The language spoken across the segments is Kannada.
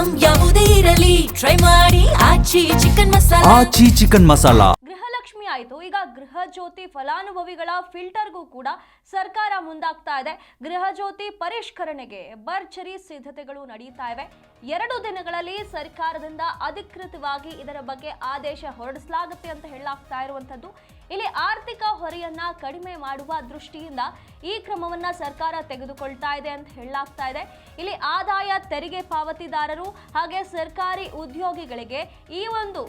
ಐಟಂ ಯಾವುದೇ ಇರಲಿ ಟ್ರೈ ಮಾಡಿ ಆಚಿ ಚಿಕನ್ ಮಸಾಲಾ. ಗೃಹಲಕ್ಷ್ಮಿ ಆಯಿತು, ಈಗ ಗೃಹ ಜ್ಯೋತಿ ಫಲಾನುಭವಿಗಳ ಫಿಲ್ಟರ್ಗೂ ಕೂಡ ಸರ್ಕಾರ ಮುಂದಾಗ್ತಾ ಇದೆ. ಗೃಹ ಜ್ಯೋತಿ ಪರಿಷ್ಕರಣೆಗೆ ಭರ್ಜರಿ ಸಿದ್ಧತೆಗಳು ನಡೀತಾ ಇವೆ. 2 ದಿನಗಳಲ್ಲಿ ಸರ್ಕಾರದಿಂದ ಅಧಿಕೃತವಾಗಿ ಇದರ ಬಗ್ಗೆ ಆದೇಶ ಹೊರಡಿಸಲಾಗುತ್ತೆ ಅಂತ ಹೇಳಲಾಗ್ತಾ ಇರುವಂತದ್ದು. ಇಲ್ಲಿ ಆರ್ಥಿಕ ಹೊರೆಯನ್ನ ಕಡಿಮೆ ಮಾಡುವ ದೃಷ್ಟಿಯಿಂದ ಈ ಕ್ರಮವನ್ನ ಸರ್ಕಾರ ತೆಗೆದುಕೊಳ್ತಾ ಇದೆ ಅಂತ ಹೇಳಲಾಗ್ತಾ ಇದೆ. ಇಲ್ಲಿ ಆದಾಯ ತೆರಿಗೆ ಪಾವತಿದಾರರು ಹಾಗೆ ಸರ್ಕಾರಿ ಉದ್ಯೋಗಿಗಳಿಗೆ ಈ ಒಂದು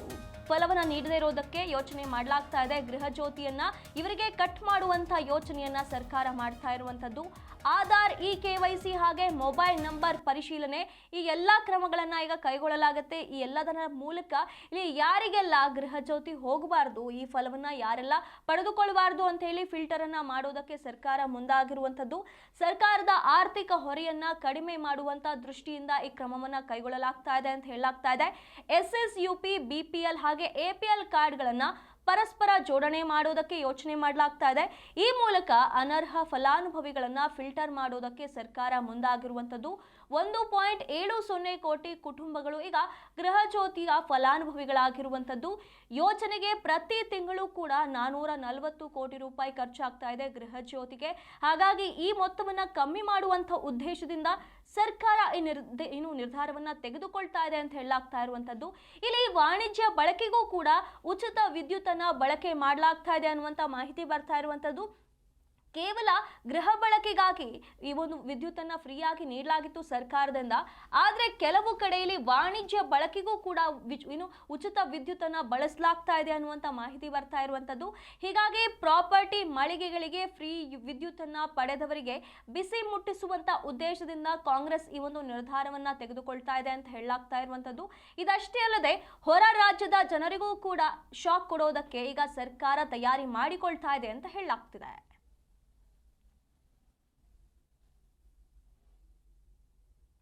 ಫಲವನ್ನು ನೀಡದೇ ಇರೋದಕ್ಕೆ ಯೋಚನೆ ಮಾಡಲಾಗ್ತಾ ಇದೆ. ಗೃಹ ಜ್ಯೋತಿಯನ್ನ ಇವರಿಗೆ ಕಟ್ ಮಾಡುವಂತ ಯೋಚನೆಯನ್ನ ಸರ್ಕಾರ ಮಾಡ್ತಾ ಇರುವಂತದ್ದು. ಆಧಾರ್, KYC ಹಾಗೆ ಮೊಬೈಲ್ ನಂಬರ್ ಪರಿಶೀಲನೆ, ಈ ಎಲ್ಲ ಕ್ರಮಗಳನ್ನ ಈಗ ಕೈಗೊಳ್ಳಲಾಗುತ್ತೆ. ಈ ಎಲ್ಲದರ ಮೂಲಕ ಇಲ್ಲಿ ಯಾರಿಗೆಲ್ಲ ಗೃಹ ಜ್ಯೋತಿ ಹೋಗಬಾರ್ದು, ಈ ಫಲವನ್ನ ಯಾರೆಲ್ಲ ಪಡೆದುಕೊಳ್ಳಬಾರ್ದು ಅಂತ ಹೇಳಿ ಫಿಲ್ಟರ್ ಅನ್ನ ಮಾಡೋದಕ್ಕೆ ಸರ್ಕಾರ ಮುಂದಾಗಿರುವಂತದ್ದು. ಸರ್ಕಾರದ ಆರ್ಥಿಕ ಹೊರೆಯನ್ನ ಕಡಿಮೆ ಮಾಡುವಂತ ದೃಷ್ಟಿಯಿಂದ ಈ ಕ್ರಮವನ್ನ ಕೈಗೊಳ್ಳಲಾಗ್ತಾ ಇದೆ ಅಂತ ಹೇಳಲಾಗ್ತಾ ಇದೆ. SSUP, BPL ಹಾಗೆ APL ಕಾರ್ಡ್ಗಳನ್ನ ಪರಸ್ಪರ ಜೋಡಣೆ ಮಾಡೋದಕ್ಕೆ ಯೋಚನೆ ಮಾಡಲಾಗ್ತಾ ಇದೆ. ಈ ಮೂಲಕ ಅನರ್ಹ ಫಲಾನುಭವಿಗಳನ್ನ ಫಿಲ್ಟರ್ ಮಾಡೋದಕ್ಕೆ ಸರ್ಕಾರ ಮುಂದಾಗಿರುವಂತದ್ದು. 1.70 ಕೋಟಿ ಕುಟುಂಬಗಳು ಈಗ ಗೃಹ ಜ್ಯೋತಿಯ ಫಲಾನುಭವಿಗಳಾಗಿರುವಂತದ್ದು. ಯೋಜನೆಗೆ ಪ್ರತಿ ತಿಂಗಳು ಕೂಡ 440 ಕೋಟಿ ರೂಪಾಯಿ ಖರ್ಚಾಗ್ತಾ ಇದೆ ಗೃಹ ಜ್ಯೋತಿಗೆ. ಹಾಗಾಗಿ ಈ ಮೊತ್ತವನ್ನ ಕಮ್ಮಿ ಮಾಡುವಂತ ಉದ್ದೇಶದಿಂದ ಸರ್ಕಾರ ಈ ನಿರ್ಧಾರವನ್ನ ತೆಗೆದುಕೊಳ್ತಾ ಇದೆ ಅಂತ ಹೇಳಲಾಗ್ತಾ ಇರುವಂತದ್ದು. ಇಲ್ಲಿ ವಾಣಿಜ್ಯ ಬಳಕೆಗೂ ಕೂಡ ಉಚಿತ ವಿದ್ಯುತ್ ಅನ್ನ ಬಳಕೆ ಮಾಡಲಾಗ್ತಾ ಇದೆ ಅನ್ನುವಂತ ಮಾಹಿತಿ ಬರ್ತಾ ಇರುವಂತದ್ದು. ಕೇವಲ ಗೃಹ ಬಳಕೆಗಾಗಿ ಈ ಒಂದು ವಿದ್ಯುತ್ ಅನ್ನ ಫ್ರೀಯಾಗಿ ನೀಡಲಾಗಿತ್ತು ಸರ್ಕಾರದಿಂದ. ಆದ್ರೆ ಕೆಲವು ಕಡೆಯಲ್ಲಿ ವಾಣಿಜ್ಯ ಬಳಕೆಗೂ ಕೂಡ ಉಚಿತ ವಿದ್ಯುತ್ ಅನ್ನ ಬಳಸಲಾಗ್ತಾ ಇದೆ ಅನ್ನುವಂತ ಮಾಹಿತಿ ಬರ್ತಾ ಇರುವಂತದ್ದು. ಹೀಗಾಗಿ ಪ್ರಾಪರ್ಟಿ ಮಳಿಗೆಗಳಿಗೆ ಫ್ರೀ ವಿದ್ಯುತ್ ಅನ್ನ ಪಡೆದವರಿಗೆ ಬಿಸಿ ಮುಟ್ಟಿಸುವಂತ ಉದ್ದೇಶದಿಂದ ಕಾಂಗ್ರೆಸ್ ಈ ಒಂದು ನಿರ್ಧಾರವನ್ನ ತೆಗೆದುಕೊಳ್ತಾ ಇದೆ ಅಂತ ಹೇಳಲಾಗ್ತಾ ಇರುವಂತದ್ದು. ಇದಷ್ಟೇ ಅಲ್ಲದೆ ಹೊರ ರಾಜ್ಯದ ಜನರಿಗೂ ಕೂಡ ಶಾಕ್ ಕೊಡೋದಕ್ಕೆ ಈಗ ಸರ್ಕಾರ ತಯಾರಿ ಮಾಡಿಕೊಳ್ತಾ ಇದೆ ಅಂತ ಹೇಳಲಾಗ್ತಿದೆ.